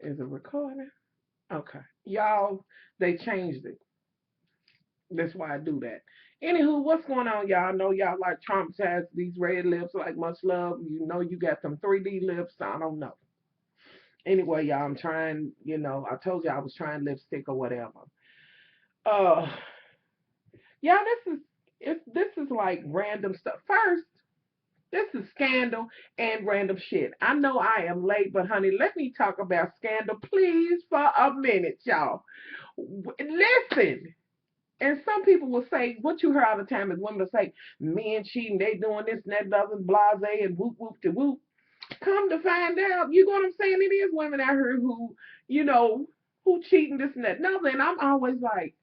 Is it recording? Okay. Y'all, they changed it. That's why I do that. Anywho, what's going on, y'all? I know y'all like traumatized these red lips like much love. You know you got them 3D lips. I don't know. Anyway, y'all, I'm trying, I told you I was trying lipstick or whatever. Uh yeah, this is like random stuff. First, this is scandal and random shit. I know I am late, but honey, let me talk about scandal, please, for a minute, y'all. Listen, and some people will say, what you hear all the time is women will say, men cheating, they doing this and that, doesn't blase and whoop whoop to whoop. Come to find out, you know what I'm saying? It is women out here who, you know, who cheating this and that. No, then I'm always like,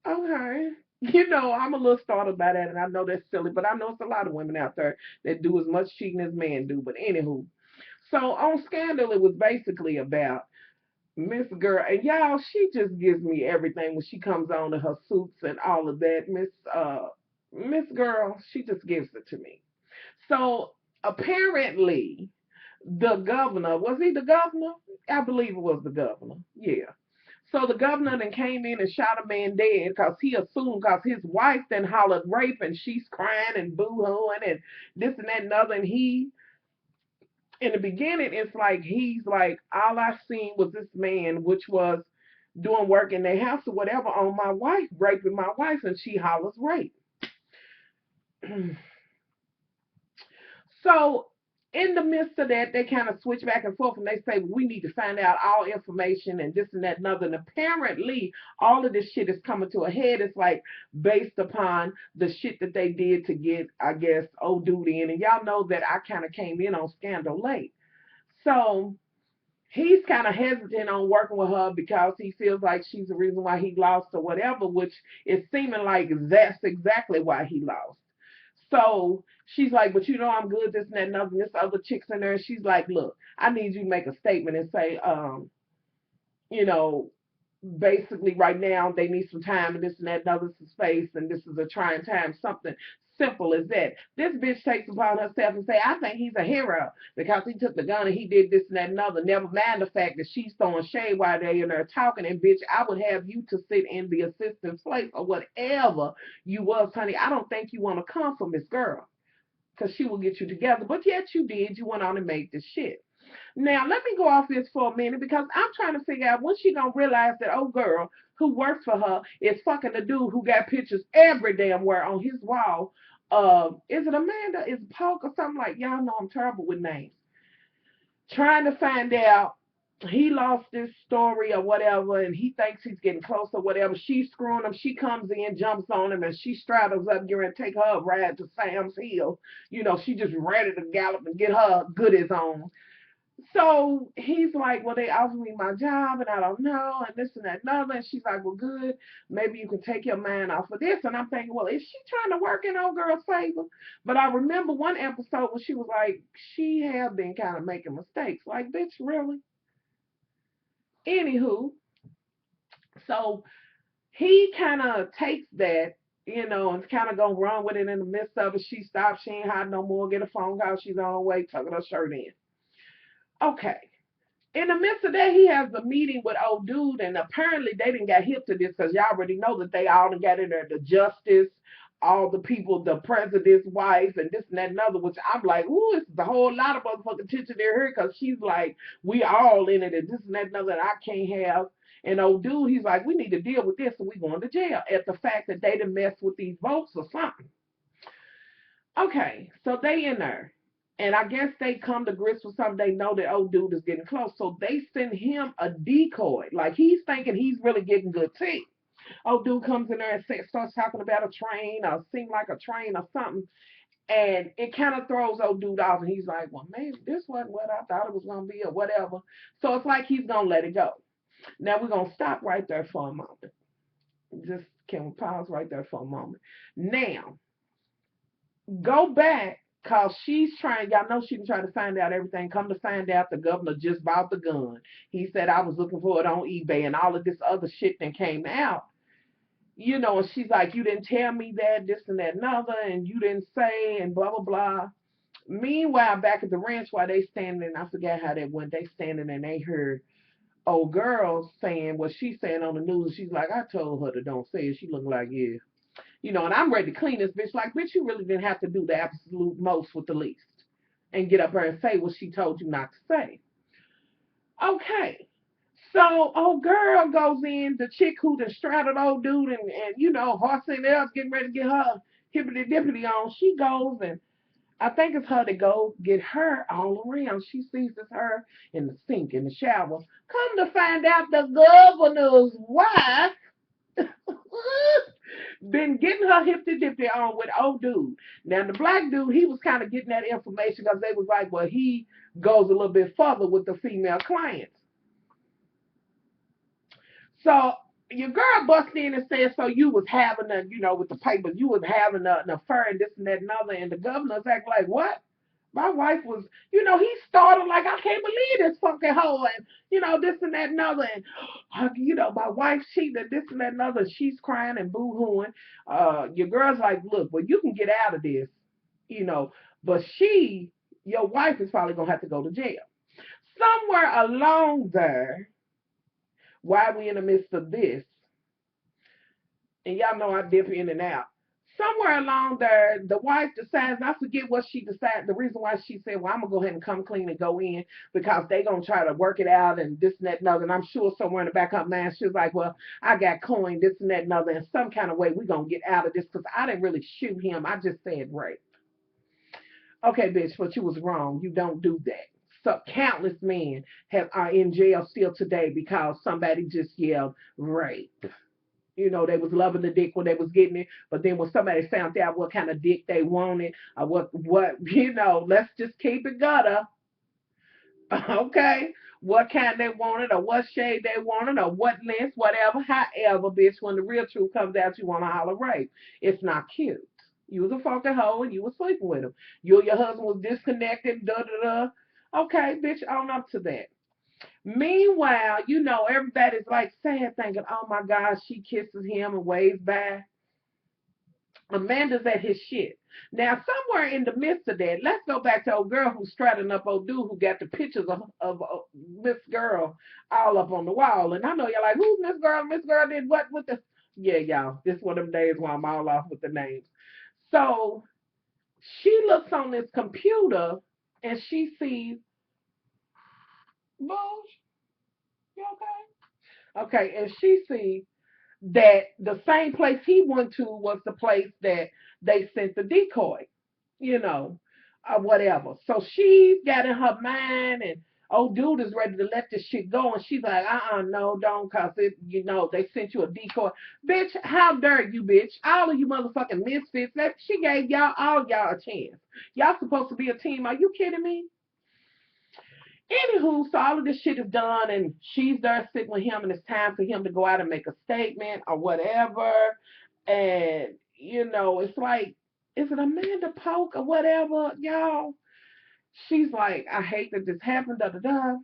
okay. I'm a little startled by that, and I know that's silly, but I know it's a lot of women out there that do as much cheating as men do. But anywho, so on Scandal, it was basically about Miss Girl, and y'all, she just gives me everything when she comes on to her suits and all of that. Miss Girl, she just gives it to me. So apparently, the governor, was he the governor? I believe it was the governor. Yeah. So the governor then came in and shot a man dead because he assumed because his wife then hollered rape and she's crying and boo-hooing and this and that and other. And he, in the beginning, it's like he's like, all I seen was this man, which was doing work in their house or whatever on my wife, raping my wife, and she hollers rape. So in the midst of that, they kind of switch back and forth and they say, we need to find out all information and this and that and other. And apparently, all of this shit is coming to a head. It's like based upon the shit that they did to get, I guess, old dude in. And y'all know that I kind of came in on Scandal late. So he's kind of hesitant on working with her because he feels like she's the reason why he lost or whatever, which is seeming like that's exactly why he lost. So she's like, but I'm good, this and that and other. And this other chick's in there. And she's like, look, I need you to make a statement and say, you know, basically right now they need some time and this and that and other space and this is a trying time, something simple as that. This bitch takes upon herself and say, I think he's a hero because he took the gun and he did this and that and other. Never mind the fact that she's throwing shade while they in there talking and bitch, I would have you to sit in the assistant's place or whatever you was, honey. I don't think you want to come from this girl because she will get you together. But yet you did. You went on and made this shit. Now, let me go off this for a minute because I'm trying to figure out when she gonna realize that old girl who works for her is fucking the dude who got pictures every damn where on his wall. Is it Amanda? Is it Polk or something like? Y'all know I'm terrible with names. Trying to find out he lost this story or whatever, and he thinks he's getting close or whatever. She's screwing him. She comes in, jumps on him, and she straddles up, get ready to take her a ride to Sam's Hill. She just ready to gallop and get her goodies on. So he's like, well, they offered me my job and I don't know, and this and that and other. And she's like, well, good. Maybe you can take your mind off of this. And I'm thinking, well, is she trying to work in old girl's favor? But I remember one episode where she was like, she had been kind of making mistakes. Like, bitch, really? Anywho, so he kind of takes that, and kind of gonna run with it in the midst of it. She stops. She ain't hiding no more. Get a phone call. She's on her way, tucking her shirt in. Okay. In the midst of that, he has a meeting with old dude, and apparently they didn't get hip to this because y'all already know that they all got in there, the justice, all the people, the president's wife, and this and that and other, which I'm like, ooh, it's a whole lot of motherfucking attention to her because she's like, we all in it, and this and that and other, and I can't have. And old dude, he's like, we need to deal with this, or we going to jail at the fact that they done messed with these votes or something. Okay, so they in there. And I guess they come to grips with something. They know that old dude is getting close. So they send him a decoy. Like he's thinking he's really getting good tea. Old dude comes in there and starts talking about a train or seem like a train or something. And it kind of throws old dude off. And he's like, well, maybe this wasn't what I thought it was going to be or whatever. So it's like he's going to let it go. Now we're going to stop right there for a moment. Just can we pause right there for a moment? Now, go back because she's trying, y'all know she's trying to find out everything. Come to find out the governor just bought the gun. He said I was looking for it on eBay and all of this other shit that came out. And she's like, you didn't tell me that, this and that and other, and you didn't say, and blah, blah, blah. Meanwhile, back at the ranch, while they standing, I forget how that went. They standing and they heard old girl saying what she's saying on the news. She's like, I told her to don't say it. She looked like, yeah. And I'm ready to clean this bitch. Like, bitch, you really didn't have to do the absolute most with the least and get up there and say what she told you not to say. Okay. So old girl goes in, the chick who done straddled old dude and horsing it up, getting ready to get her hippity dippity on. She goes and I think it's her to go get her all around. She sees it's her in the sink, in the shower. Come to find out the governor's wife been getting her hippity dippity on with old dude. Now the black dude, he was kind of getting that information because they was like, well, he goes a little bit further with the female clients. So your girl busted in and said, so you was having with the papers, you was having an affair and this and that and other. And the governor's act like, what? My wife was, he started like, I can't believe this fucking hoe. And, this and that and other. And, my wife cheated, this and that and other. She's crying and boo-hooing. Your girl's like, look, well, you can get out of this, you know, but your wife is probably going to have to go to jail. Somewhere along there, while we in the midst of this, and y'all know I dip in and out. Somewhere along there, the wife decides, I forget what she decided, the reason why she said, well, I'm going to go ahead and come clean and go in because they going to try to work it out and this and that and other. And I'm sure somewhere in the back of her mind, she was like, well, I got coin, this and that and other. In some kind of way, we're going to get out of this because I didn't really shoot him. I just said rape. Okay, bitch, but you was wrong. You don't do that. So countless men are in jail still today because somebody just yelled rape. They was loving the dick when they was getting it, but then when somebody found out what kind of dick they wanted, or let's just keep it gutter, okay? What kind they wanted, or what shade they wanted, or what length, whatever, however, bitch, when the real truth comes out, you want to holler rape. It's not cute. You was a fucking hoe and you was sleeping with him. You and your husband was disconnected, da da da. Okay, bitch, own up to that. Meanwhile, everybody's like sad thinking, oh my God, she kisses him and waves by. Amanda's at his shit. Now, somewhere in the midst of that, let's go back to old girl who's straddling up old dude who got the pictures of Miss Girl all up on the wall. And I know y'all like, who's Miss Girl? Miss Girl did what with the... Yeah, y'all, this is one of them days where I'm all off with the names. So she looks on this computer and she sees, Bush, you okay? Okay, and she sees that the same place he went to was the place that they sent the decoy, or whatever. So she's got in her mind, and old dude is ready to let this shit go, and she's like, no, don't, cause they sent you a decoy. Bitch, how dare you, bitch? All of you motherfucking misfits. She gave all y'all a chance. Y'all supposed to be a team. Are you kidding me? Anywho, so all of this shit is done, and she's there sitting with him, and it's time for him to go out and make a statement or whatever. And, it's like, is it Amanda Polk or whatever, y'all? She's like, I hate that this happened, da da da.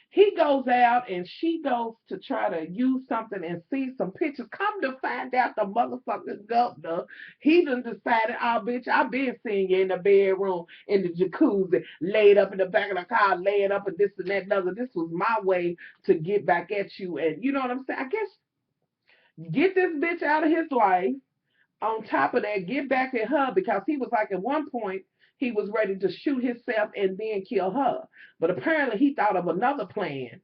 He goes out and she goes to try to use something and see some pictures. Come to find out the motherfucking governor, he done decided, oh bitch, I've been seeing you in the bedroom, in the jacuzzi, laid up in the back of the car, laying up and this and that and other. This was my way to get back at you. And you know what I'm saying? I guess get this bitch out of his life. On top of that, get back at her because he was like at one point, he was ready to shoot himself and then kill her. But apparently he thought of another plan.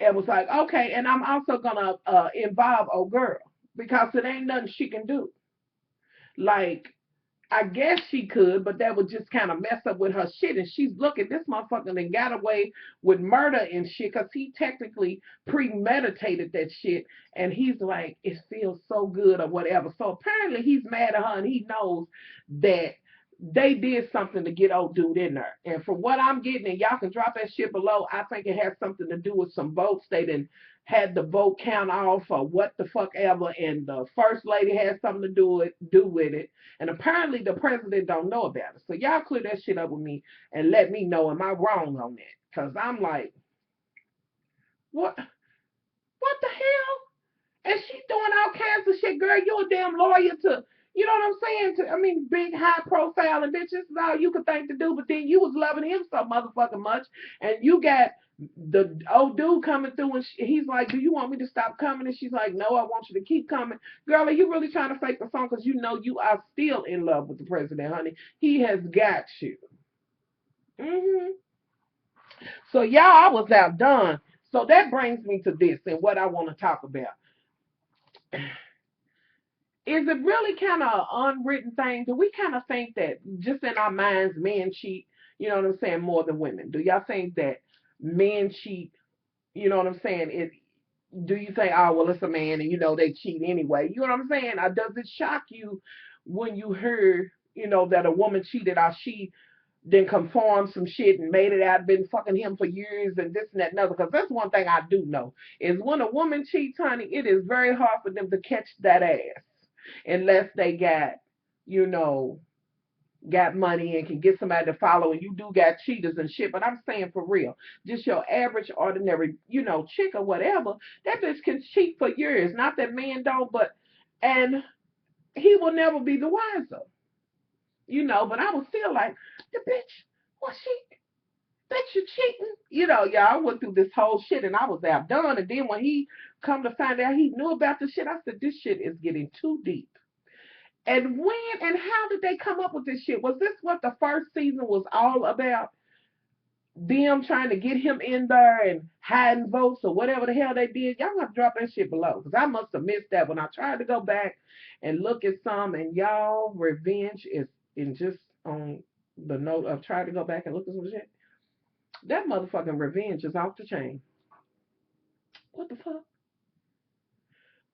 It was like, okay, and I'm also gonna involve old girl because it ain't nothing she can do. Like, I guess she could, but that would just kind of mess up with her shit. And she's looking, this motherfucker then got away with murder and shit because he technically premeditated that shit. And he's like, it feels so good or whatever. So apparently he's mad at her and he knows that they did something to get old dude in there. And from what I'm getting, and y'all can drop that shit below, I think it has something to do with some votes. They didn't had the vote count off or what the fuck ever, and the first lady had something to do with it. And apparently the president don't know about it. So y'all clear that shit up with me and let me know, am I wrong on that? Because I'm like, what the hell? And she's doing all kinds of shit. Girl, you're a damn lawyer to, You know what I'm saying? I mean, big, high profile, and bitch, this is all you could think to do. But then you was loving him so motherfucking much, and you got the old dude coming through, and he's like, "Do you want me to stop coming?" And she's like, "No, I want you to keep coming." Girl, are you really trying to fake the phone? Because you know you are still in love with the president, honey. He has got you. hmm So y'all, I was outdone. So that brings me to this and what I want to talk about. Is it really kind of an unwritten thing? Do we kind of think that just in our minds, men cheat, you know what I'm saying, more than women? Do y'all think that men cheat, you know what I'm saying? Do you think, oh, well, it's a man and, they cheat anyway? You know what I'm saying? Or does it shock you when you heard, that a woman cheated or she then conformed some shit and made it out, been fucking him for years and this and that and other? Because that's one thing I do know is when a woman cheats, honey, it is very hard for them to catch that ass unless they you know, got money and can get somebody to follow, and you do got cheaters and shit. But I'm saying for real, just your average, ordinary, chick or whatever, that bitch can cheat for years. Not that men don't, but and he will never be the wiser, But I was still like, the bitch, what she? Bitch, you cheating? Y'all, I went through this whole shit and I was outdone. And then when he come to find out he knew about the shit, I said, this shit is getting too deep. And when and how did they come up with this shit? Was this what the first season was all about? Them trying to get him in there and hiding votes or whatever the hell they did? Y'all have to drop that shit below because I must have missed that when I tried to go back and look at some. And y'all, revenge is in just on the note of trying to go back and look at some shit. That motherfucking revenge is off the chain. What the fuck?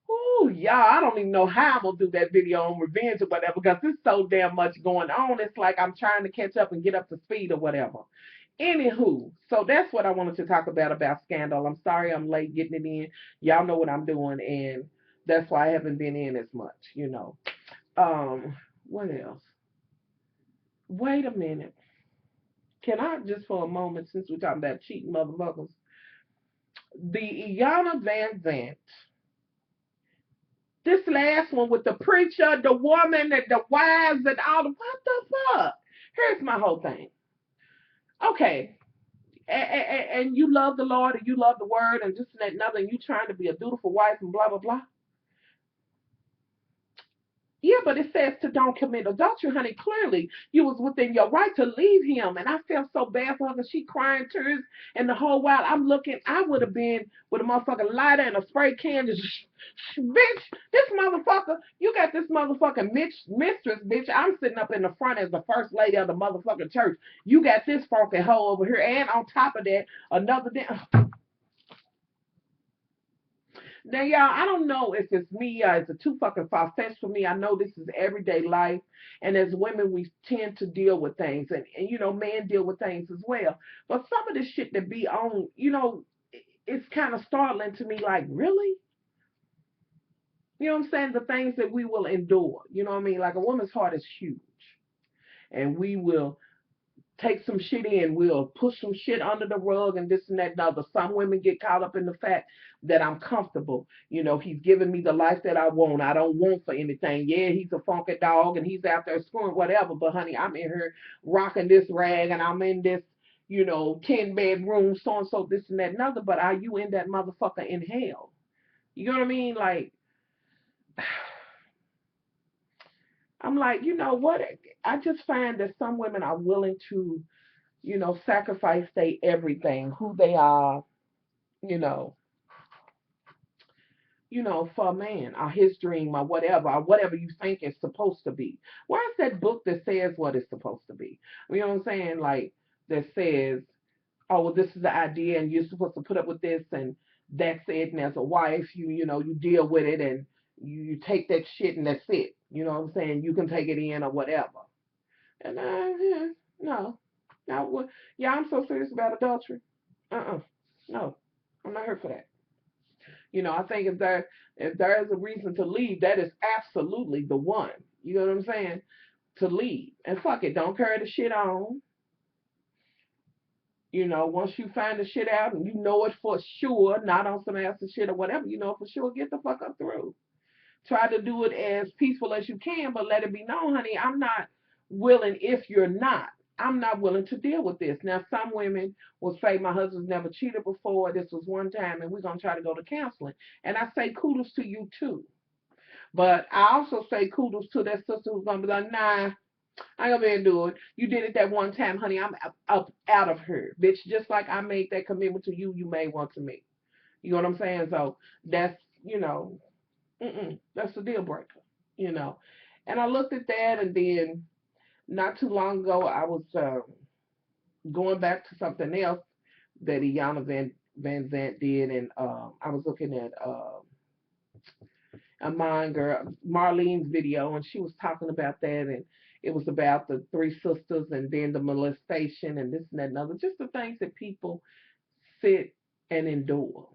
Ooh, y'all, I don't even know how I'm gonna do that video on revenge or whatever because there's so damn much going on. It's like I'm trying to catch up and get up to speed or whatever. Anywho, so that's what I wanted to talk about Scandal. I'm sorry I'm late getting it in. Y'all know what I'm doing, and that's why I haven't been in as much. What else? Wait a minute. Can I just for a moment, since we're talking about cheating motherfuckers, the Iyanla Vanzant, this last one with the preacher, the woman, and the wives, and all the what the fuck? Here's my whole thing. Okay, and you love the Lord and you love the word and this and that and other, and you trying to be a dutiful wife and blah blah blah. Yeah, but it says to don't commit adultery, honey. Clearly, you was within your right to leave him. And I felt so bad for her because she crying tears. And the whole while I'm looking, I would have been with a motherfucking lighter and a spray can. Just, bitch, this motherfucker, you got this motherfucking mistress, bitch. I'm sitting up in the front as the first lady of the motherfucking church. You got this funky hoe over here. And on top of that, another damn. Now, y'all, I don't know if it's me or it's a too fucking far-fetched for me. I know this is everyday life, and as women, we tend to deal with things, and men deal with things as well. But some of this shit that be on, it's kind of startling to me. Like, really? You know what I'm saying? The things that we will endure. You know what I mean? Like a woman's heart is huge, and we will take some shit in, we'll push some shit under the rug and this and that and other. Some women get caught up in the fact that I'm comfortable. He's giving me the life that I want. I don't want for anything. Yeah, he's a funky dog and he's out there screwing whatever, but honey, I'm in here rocking this rag and I'm in this, 10 bedroom, so and so, this and that and other, but are you in that motherfucker in hell? You know what I mean? Like, I'm like, you know what? I just find that some women are willing to sacrifice they everything, who they are, you know, for a man, or his dream, or whatever you think it's supposed to be. Where's that book that says what it's supposed to be? You know what I'm saying? Like that says, oh, well, this is the idea, and you're supposed to put up with this, and that's it. And as a wife, you deal with it, and you take that shit, and that's it. You know what I'm saying? You can take it in or whatever. And no, no, yeah, I'm so serious about adultery. No, I'm not here for that. I think if there is a reason to leave, that is absolutely the one. You know what I'm saying? To leave and fuck it, don't carry the shit on. Once you find the shit out and you know it for sure, not on some else's shit or whatever, for sure, get the fuck up through. Try to do it as peaceful as you can, but let it be known, honey, I'm not willing. If you're not, I'm not willing to deal with this. Now, some women will say, my husband's never cheated before. This was one time, and we're going to try to go to counseling. And I say, kudos to you, too. But I also say kudos to that sister who's going to be like, nah, I ain't gonna be able to do it. You did it that one time, honey. I'm up out of here, bitch. Just like I made that commitment to you, you made one to me. You know what I'm saying? So that's, that's a deal breaker, you know. And I looked at that, and then not too long ago, I was going back to something else that Iyanla Van Zant did, and I was looking at a mine girl, Marlene's video, and she was talking about that, and it was about the three sisters, and then the molestation, and this and that and other, just the things that people sit and endure.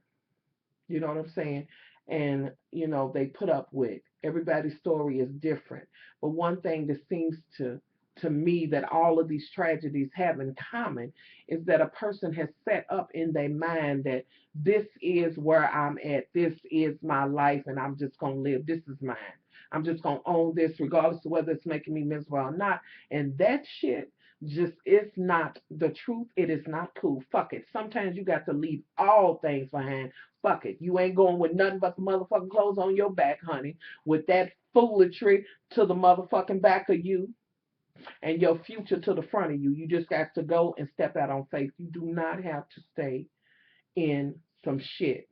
You know what I'm saying? And, they put up with. Everybody's story is different. But one thing that seems to me that all of these tragedies have in common is that a person has set up in their mind that this is where I'm at, this is my life, and I'm just gonna live. This is mine. I'm just gonna own this regardless of whether it's making me miserable or not. And that shit just is not the truth. It is not cool. Fuck it. Sometimes you got to leave all things behind. Fuck it. You ain't going with nothing but the motherfucking clothes on your back, honey. With that foolery to the motherfucking back of you and your future to the front of you. You just got to go and step out on faith. You do not have to stay in some shit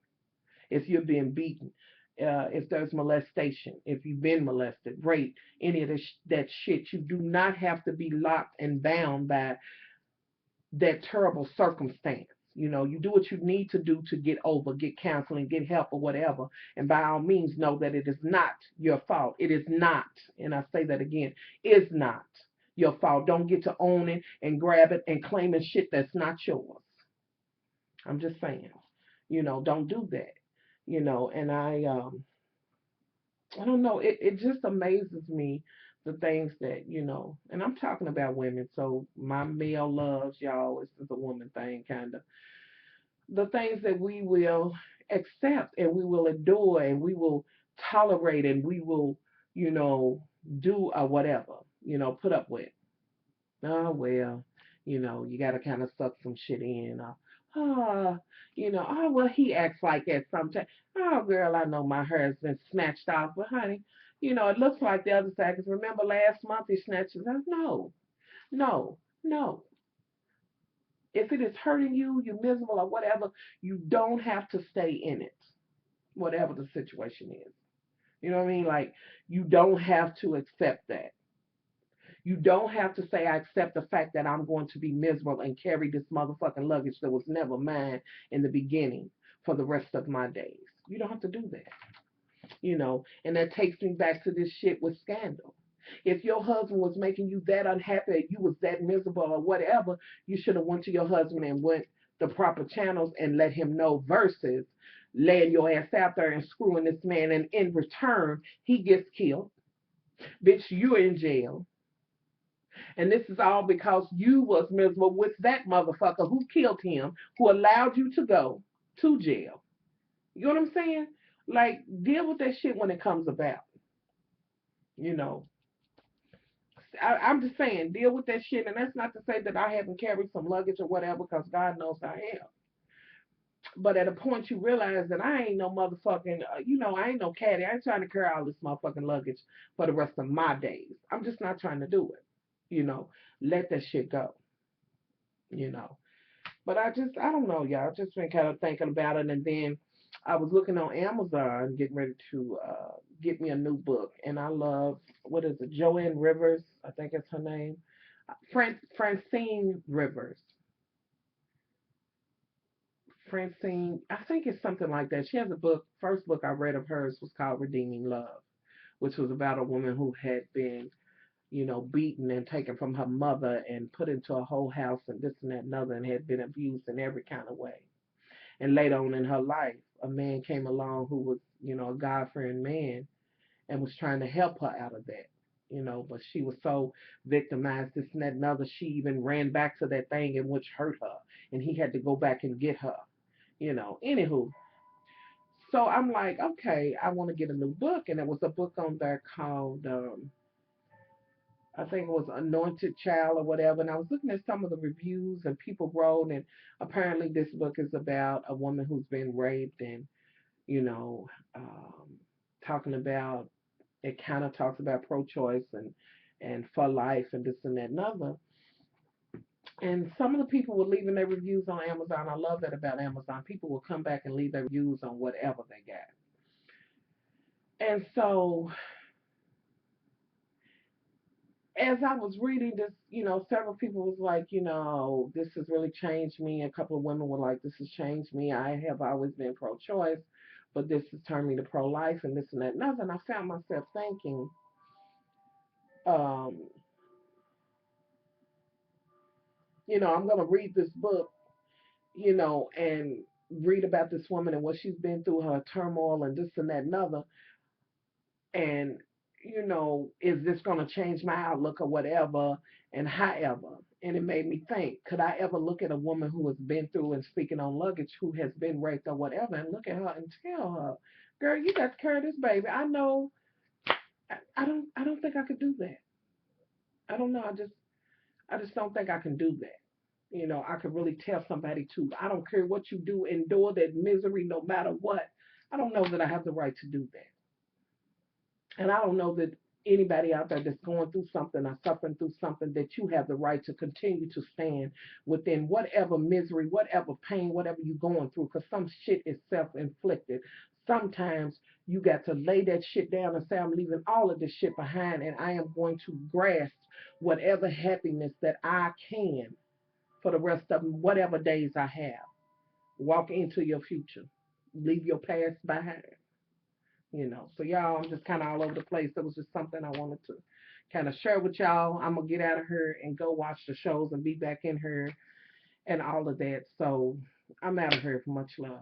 if you're being beaten. If there's molestation, if you've been molested, rape, any of that shit, you do not have to be locked and bound by that terrible circumstance. You do what you need to do to get over, get counseling, get help or whatever. And by all means, know that it is not your fault. It is not, and I say that again, is not your fault. Don't get to own it and grab it and claiming shit that's not yours. I'm just saying, don't do that. And I don't know, it just amazes me the things that, and I'm talking about women, so my male loves, y'all, this is a woman thing, kind of. The things that we will accept and we will endure and we will tolerate and we will, you know, do or whatever, put up with. Oh, well, you got to kind of suck some shit in. Oh, oh, well, he acts like that sometimes. Oh, girl, I know my hair has been snatched off, but honey, it looks like the other side. Because remember last month he snatched it off? No, no, no. If it is hurting you, you're miserable or whatever, you don't have to stay in it, whatever the situation is. You know what I mean? Like, you don't have to accept that. You don't have to say, I accept the fact that I'm going to be miserable and carry this motherfucking luggage that was never mine in the beginning for the rest of my days. You don't have to do that. And that takes me back to this shit with Scandal. If your husband was making you that unhappy, you was that miserable or whatever, you should have went to your husband and went the proper channels and let him know versus laying your ass out there and screwing this man, and in return, he gets killed. Bitch, you're in jail. And this is all because you was miserable with that motherfucker who killed him, who allowed you to go to jail. You know what I'm saying? Like, deal with that shit when it comes about. You know, I'm just saying, deal with that shit. And that's not to say that I haven't carried some luggage or whatever, because God knows I have. But at a point, you realize that I ain't no motherfucking, I ain't no caddy. I ain't trying to carry all this motherfucking luggage for the rest of my days. I'm just not trying to do it. Let that shit go. you know. But I don't know, y'all. I've just been kind of thinking about it, and then I was looking on Amazon, getting ready to get me a new book, and I love, what is it, Joanne Rivers, I think it's her name, Francine Rivers, Francine, I think it's something like that. She has a book. First book I read of hers was called Redeeming Love, which was about a woman who had been, beaten and taken from her mother and put into a whole house and this and that and other, and had been abused in every kind of way. And later on in her life, a man came along who was, a God-fearing man, and was trying to help her out of that. But she was so victimized, this and that and other, she even ran back to that thing in which hurt her, and he had to go back and get her. Anywho, So I'm like, okay, I want to get a new book, and there was a book on there called I think it was Anointed Child or whatever. And I was looking at some of the reviews and people wrote, and apparently this book is about a woman who's been raped, and you know, um, talking about it kind of talks about pro-choice and for life and this and that and other. And some of the people were leaving their reviews on Amazon. I love that about Amazon. People will come back and leave their reviews on whatever they got. And so as I was reading this, several people was like, this has really changed me. A couple of women were like, this has changed me. I have always been pro-choice, but this has turned me to pro-life and this and that and other. And I found myself thinking, um, I'm going to read this book, and read about this woman and what she's been through, her turmoil and this and that and other. And is this going to change my outlook or whatever, and however. And it made me think, could I ever look at a woman who has been through, and speaking on luggage, who has been raped or whatever, and look at her and tell her, girl, you got to carry this baby. I know. I don't think I could do that. I don't know. I just don't think I can do that. I could really tell somebody to, I don't care what you do, endure that misery no matter what. I don't know that I have the right to do that. And I don't know that anybody out there that's going through something or suffering through something, that you have the right to continue to stand within whatever misery, whatever pain, whatever you're going through, because some shit is self-inflicted. Sometimes you got to lay that shit down and say, I'm leaving all of this shit behind, and I am going to grasp whatever happiness that I can for the rest of whatever days I have. Walk into your future. Leave your past behind. So y'all, I'm just kind of all over the place. That was just something I wanted to kind of share with y'all. I'm gonna get out of here and go watch the shows and be back in here and all of that. So I'm out of here. For much love.